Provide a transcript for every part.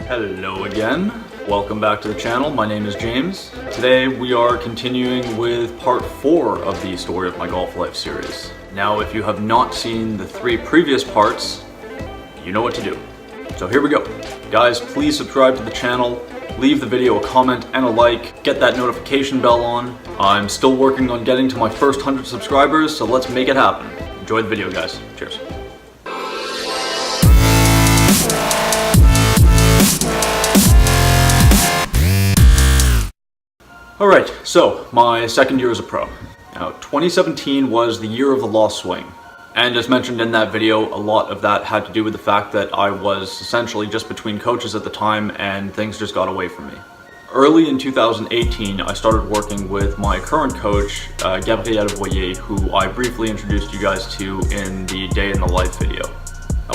Hello again. Welcome back to the channel. My name is James. Today we are continuing with part 4 of the Story of My Golf Life series. Now, if you have not seen the 3 previous parts, you know what to do. So here we go. Guys, please subscribe to the channel, leave the video a comment and a like, get that notification bell on. I'm still working on getting to my first 100 subscribers, so let's make it happen. Enjoy the video, guys. Cheers. Alright, so my second year as a pro. Now, 2017 was the year of the lost swing. And as mentioned in that video, a lot of that had to do with the fact that I was essentially just between coaches at the time and things just got away from me. Early in 2018, I started working with my current coach, Gabriel Boyer, who I briefly introduced you guys to in the Day in the Life video.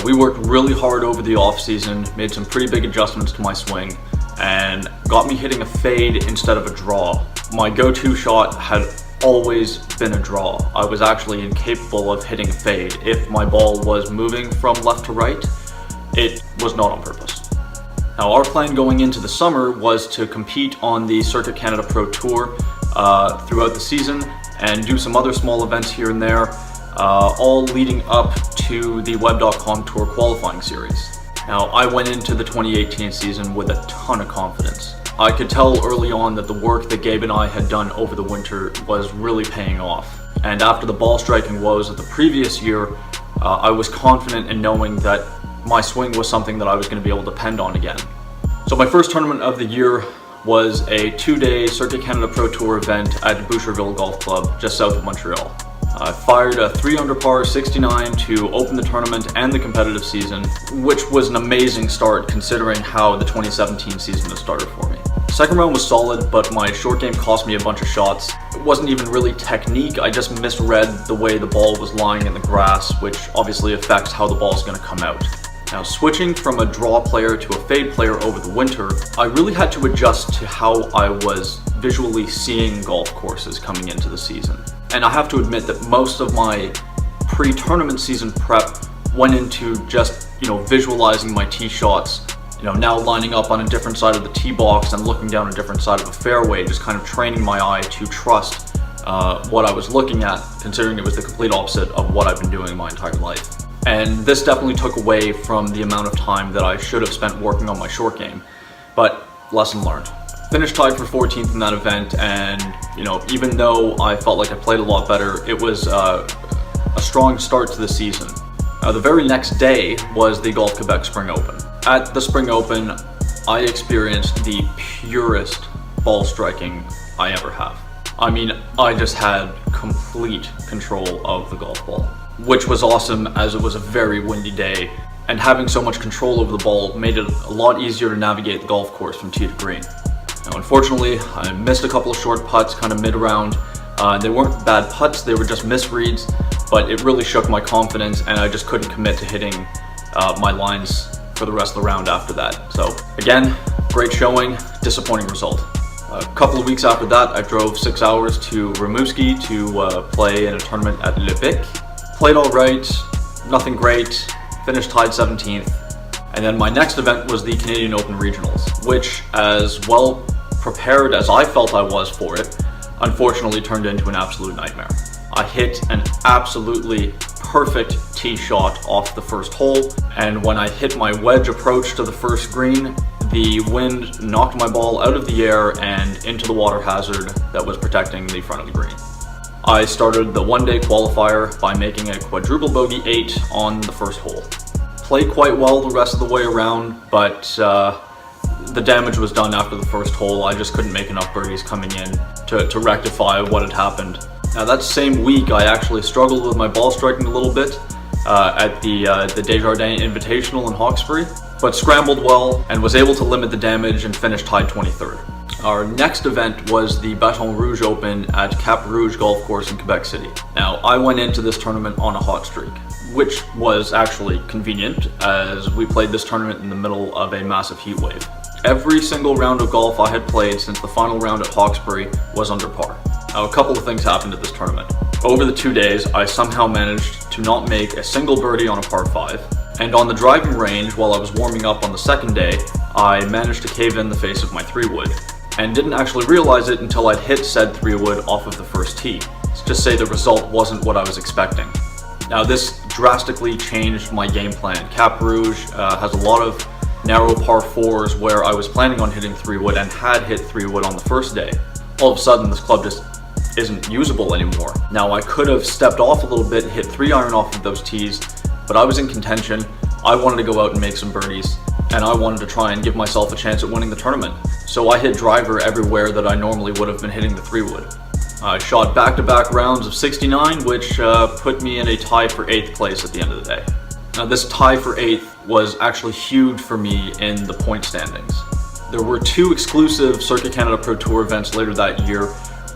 We worked really hard over the off season, made some pretty big adjustments to my swing, and got me hitting a fade instead of a draw. My go-to shot had always been a draw. I was actually incapable of hitting a fade. If my ball was moving from left to right, it was not on purpose. Now, our plan going into the summer was to compete on the Circuit Canada Pro Tour throughout the season and do some other small events here and there, all leading up to the Web.com Tour qualifying series. Now, I went into the 2018 season with a ton of confidence. I could tell early on that the work that Gabe and I had done over the winter was really paying off. And after the ball striking woes of the previous year, I was confident in knowing that my swing was something that I was going to be able to depend on again. So my first tournament of the year was a 2-day Circuit Canada Pro Tour event at Boucherville Golf Club, just south of Montreal. I fired a 3-under par 69 to open the tournament and the competitive season, which was an amazing start considering how the 2017 season had started for me. Second round was solid, but my short game cost me a bunch of shots. It wasn't even really technique, I just misread the way the ball was lying in the grass, which obviously affects how the ball is going to come out. Now, switching from a draw player to a fade player over the winter, I really had to adjust to how I was visually seeing golf courses coming into the season. And I have to admit that most of my pre-tournament season prep went into just, visualizing my tee shots, now lining up on a different side of the tee box and looking down a different side of a fairway, just kind of training my eye to trust what I was looking at, considering it was the complete opposite of what I've been doing my entire life. And this definitely took away from the amount of time that I should have spent working on my short game, but lesson learned. Finished tied for 14th in that event, and even though I felt like I played a lot better, it was a strong start to the season. Now, the very next day was the Golf Quebec Spring Open. At the Spring Open, I experienced the purest ball striking I ever have. I mean, I just had complete control of the golf ball, which was awesome as it was a very windy day, and having so much control over the ball made it a lot easier to navigate the golf course from tee to green. Now, unfortunately, I missed a couple of short putts kind of mid-round. They weren't bad putts, they were just misreads, but it really shook my confidence and I just couldn't commit to hitting my lines for the rest of the round after that. So again, great showing, disappointing result. A couple of weeks after that, I drove 6 hours to Rimouski to play in a tournament at Le Pic. Played all right, nothing great, finished tied 17th. And then my next event was the Canadian Open Regionals, which, as well prepared as I felt I was for it, unfortunately turned into an absolute nightmare. I hit an absolutely perfect tee shot off the first hole, and when I hit my wedge approach to the first green, the wind knocked my ball out of the air and into the water hazard that was protecting the front of the green. I started the one-day qualifier by making a quadruple bogey 8 on the first hole. Played quite well the rest of the way around, but the damage was done after the first hole. I just couldn't make enough birdies coming in to rectify what had happened. Now, that same week, I actually struggled with my ball striking a little bit at the Desjardins Invitational in Hawkesbury, but scrambled well and was able to limit the damage and finish tied 23rd. Our next event was the Baton Rouge Open at Cap Rouge Golf Course in Quebec City. Now, I went into this tournament on a hot streak, which was actually convenient as we played this tournament in the middle of a massive heat wave. Every single round of golf I had played since the final round at Hawkesbury was under par. Now, a couple of things happened at this tournament. Over the 2 days, I somehow managed to not make a single birdie on a par 5. And on the driving range, while I was warming up on the second day, I managed to cave in the face of my 3-wood, and didn't actually realize it until I'd hit said 3-wood off of the first tee. Let's just say the result wasn't what I was expecting. Now this drastically changed my game plan. Cap Rouge has a lot of narrow par 4s where I was planning on hitting 3-wood and had hit 3-wood on the first day. All of a sudden this club just isn't usable anymore. Now I could have stepped off a little bit, hit 3-iron off of those tees, but I was in contention. I wanted to go out and make some birdies, and I wanted to try and give myself a chance at winning the tournament. So I hit driver everywhere that I normally would have been hitting the 3-wood. I shot back-to-back rounds of 69, which put me in a tie for 8th place at the end of the day. Now this tie for 8th was actually huge for me in the point standings. There were 2 exclusive Circuit Canada Pro Tour events later that year,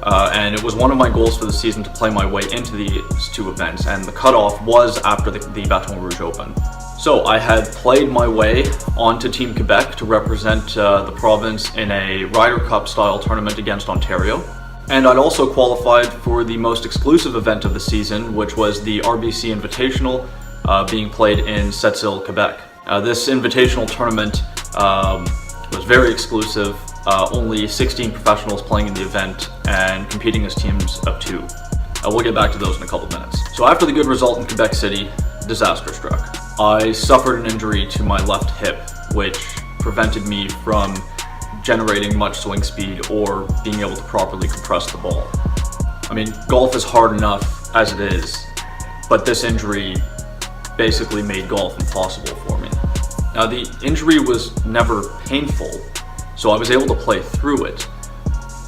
and it was one of my goals for the season to play my way into these 2 events, and the cutoff was after the Baton Rouge Open. So I had played my way onto Team Quebec to represent the province in a Ryder Cup style tournament against Ontario. And I'd also qualified for the most exclusive event of the season, which was the RBC Invitational being played in Sept-Îles, Quebec. This invitational tournament was very exclusive, only 16 professionals playing in the event and competing as teams of 2. We'll get back to those in a couple minutes. So after the good result in Quebec City, disaster struck. I suffered an injury to my left hip, which prevented me from generating much swing speed or being able to properly compress the ball. I mean, golf is hard enough as it is, but this injury basically made golf impossible for me. Now the injury was never painful, so I was able to play through it.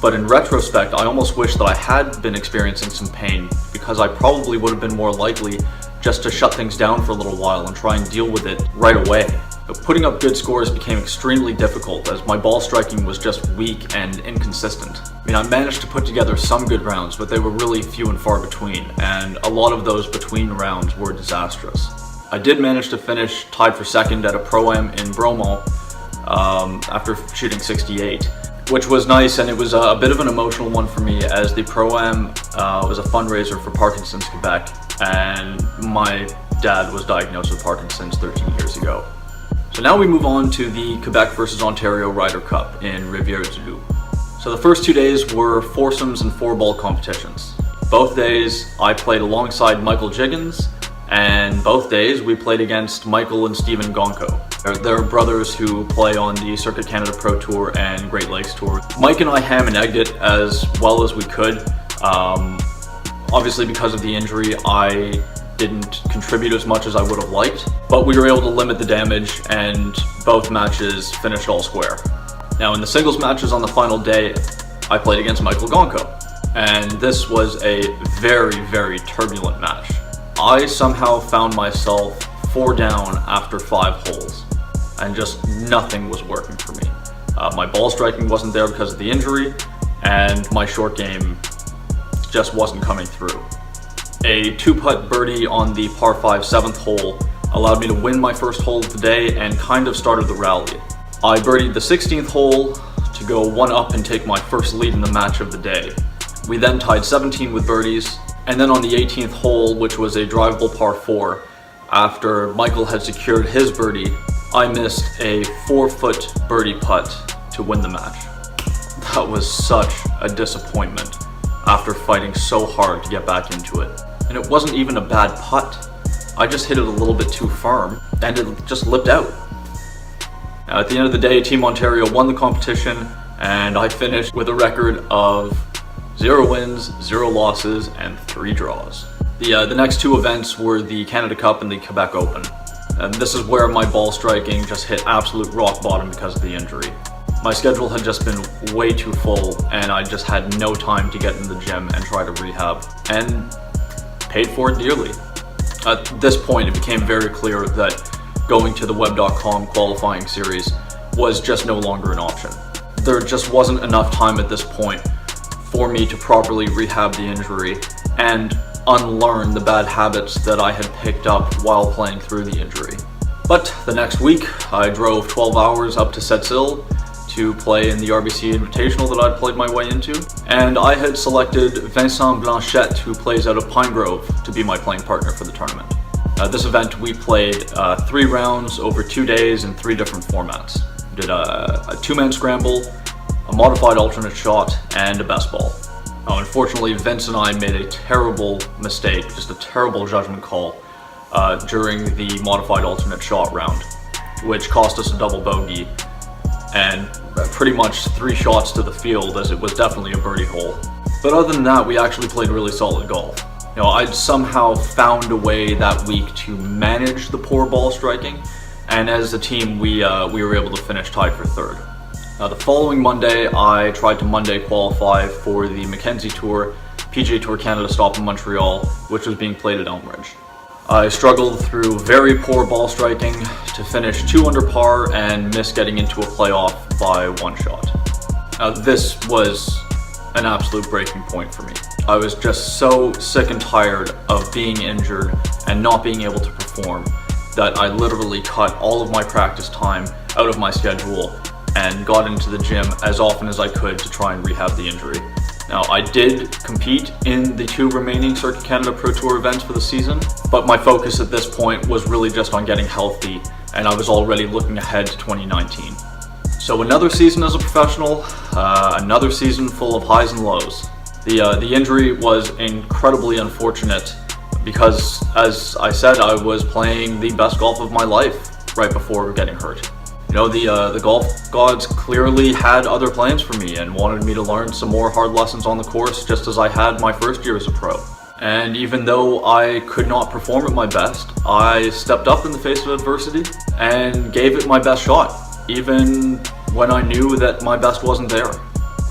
But in retrospect, I almost wish that I had been experiencing some pain, because I probably would have been more likely just to shut things down for a little while and try and deal with it right away. But putting up good scores became extremely difficult as my ball striking was just weak and inconsistent. I mean, I managed to put together some good rounds, but they were really few and far between, and a lot of those between rounds were disastrous. I did manage to finish tied for 2nd at a Pro-Am in Bromont after shooting 68. Which was nice, and it was a bit of an emotional one for me, as the Pro-Am was a fundraiser for Parkinson's Quebec, and my dad was diagnosed with Parkinson's 13 years ago. So now we move on to the Quebec versus Ontario Ryder Cup in Rivière-du-Loup. So the first 2 days were foursomes and 4-ball competitions. Both days I played alongside Michael Jiggins, and both days we played against Michael and Stephen Gonko. They're brothers who play on the Circuit Canada Pro Tour and Great Lakes Tour. Mike and I ham and egged it as well as we could. Obviously because of the injury, I didn't contribute as much as I would have liked, but we were able to limit the damage, and both matches finished all square. Now in the singles matches on the final day, I played against Michael Gonko, and this was a very, very turbulent match. I somehow found myself 4 down after 5 holes, and just nothing was working for me. My ball striking wasn't there because of the injury, and my short game just wasn't coming through. A 2-putt birdie on the par 5 7th hole allowed me to win my first hole of the day and kind of started the rally. I birdied the 16th hole to go 1 up and take my first lead in the match of the day. We then tied 17 with birdies, and then on the 18th hole, which was a drivable par 4, after Michael had secured his birdie, I missed a 4-foot birdie putt to win the match. That was such a disappointment after fighting so hard to get back into it. And it wasn't even a bad putt. I just hit it a little bit too firm, and it just lipped out. Now, at the end of the day, Team Ontario won the competition, and I finished with a record of 0 wins, 0 losses, and 3 draws. The next 2 events were the Canada Cup and the Quebec Open. And this is where my ball striking just hit absolute rock bottom because of the injury. My schedule had just been way too full, and I just had no time to get in the gym and try to rehab, and paid for it dearly. At this point, it became very clear that going to the Web.com qualifying series was just no longer an option. There just wasn't enough time at this point for me to properly rehab the injury and unlearn the bad habits that I had picked up while playing through the injury. But the next week, I drove 12 hours up to Sept-Îles to play in the RBC Invitational that I'd played my way into, and I had selected Vincent Blanchette, who plays out of Pine Grove, to be my playing partner for the tournament. This event we played 3 rounds over 2 days in 3 different formats. Did a two-man scramble, a modified alternate shot, and a best ball. Now, unfortunately, Vince and I made a terrible mistake, just a terrible judgment call during the modified alternate shot round, which cost us a double bogey and pretty much 3 shots to the field, as it was definitely a birdie hole. But other than that, we actually played really solid golf. You know, I'd somehow found a way that week to manage the poor ball striking, and as a team, we were able to finish tied for 3rd. The following Monday, I tried to Monday qualify for the Mackenzie Tour, PGA Tour Canada stop in Montreal, which was being played at Elmridge. I struggled through very poor ball striking to finish 2 under par and miss getting into a playoff by 1 shot. This was an absolute breaking point for me. I was just so sick and tired of being injured and not being able to perform that I literally cut all of my practice time out of my schedule and got into the gym as often as I could to try and rehab the injury. Now, I did compete in the 2 remaining Circuit Canada Pro Tour events for the season, but my focus at this point was really just on getting healthy, and I was already looking ahead to 2019. So another season as a professional, another season full of highs and lows. The injury was incredibly unfortunate because, as I said, I was playing the best golf of my life right before getting hurt. You know, the golf gods clearly had other plans for me and wanted me to learn some more hard lessons on the course, just as I had my first year as a pro. And even though I could not perform at my best, I stepped up in the face of adversity and gave it my best shot, even when I knew that my best wasn't there.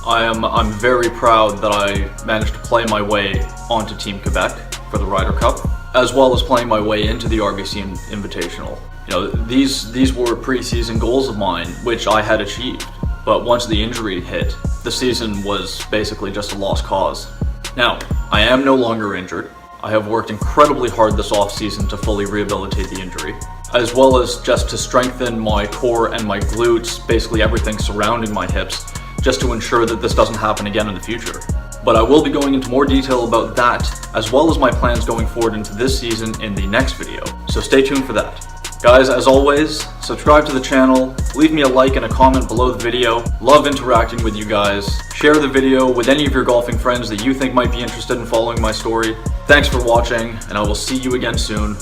I'm very proud that I managed to play my way onto Team Quebec for the Ryder Cup, as well as playing my way into the RBC Invitational. You know, these were preseason goals of mine, which I had achieved. But once the injury hit, the season was basically just a lost cause. Now, I am no longer injured. I have worked incredibly hard this off-season to fully rehabilitate the injury, as well as just to strengthen my core and my glutes, basically everything surrounding my hips, just to ensure that this doesn't happen again in the future. But I will be going into more detail about that, as well as my plans going forward into this season in the next video, so stay tuned for that. Guys, as always, subscribe to the channel, leave me a like and a comment below the video. Love interacting with you guys. Share the video with any of your golfing friends that you think might be interested in following my story. Thanks for watching, and I will see you again soon.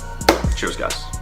Cheers, guys.